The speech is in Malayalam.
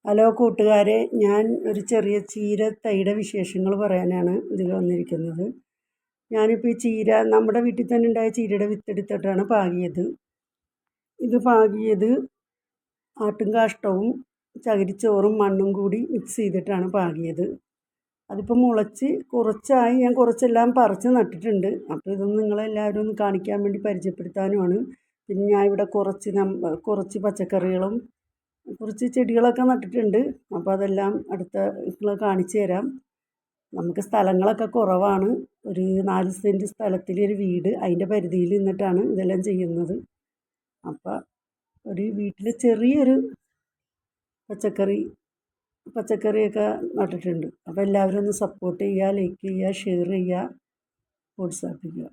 ഹലോ കൂട്ടുകാരെ, ഞാൻ ഒരു ചെറിയ ചീര തൈയുടെ വിശേഷങ്ങൾ പറയാനാണ് ഇതിൽ വന്നിരിക്കുന്നത്. ഞാനിപ്പോൾ ഈ ചീര നമ്മുടെ വീട്ടിൽ തന്നെ ഉണ്ടായ ചീരയുടെ വിത്തെടുത്തിട്ടാണ് പാകിയത്. ഇത് പാകിയത് ആട്ടും കാഷ്ടവും ചകിരിച്ചോറും മണ്ണും കൂടി മിക്സ് ചെയ്തിട്ടാണ് പാകിയത്. അതിപ്പോൾ മുളച്ച് കുറച്ചായി, ഞാൻ കുറച്ചെല്ലാം പറിച്ച് നട്ടിട്ടുണ്ട്. അപ്പോൾ ഇതൊന്നും നിങ്ങളെല്ലാവരും ഒന്ന് കാണിക്കാൻ വേണ്ടി പരിചയപ്പെടുത്താനുമാണ്. പിന്നെ ഞാൻ ഇവിടെ കുറച്ച് പച്ചക്കറികളും കുറച്ച് ചെടികളൊക്കെ നട്ടിട്ടുണ്ട്. അപ്പോൾ അതെല്ലാം അടുത്ത കാണിച്ചു തരാം. നമുക്ക് സ്ഥലങ്ങളൊക്കെ കുറവാണ്. ഒരു 4 സെൻറ്റ് സ്ഥലത്തിൽ ഒരു വീട്, അതിൻ്റെ പരിധിയിൽ നിന്നിട്ടാണ് ഇതെല്ലാം ചെയ്യുന്നത്. അപ്പോൾ ഒരു വീട്ടിൽ ചെറിയൊരു പച്ചക്കറിയൊക്കെ നട്ടിട്ടുണ്ട്. അപ്പോൾ എല്ലാവരും ഒന്ന് സപ്പോർട്ട് ചെയ്യുക, ലൈക്ക് ചെയ്യുക, ഷെയർ ചെയ്യുക, പ്രോത്സാഹിപ്പിക്കുക.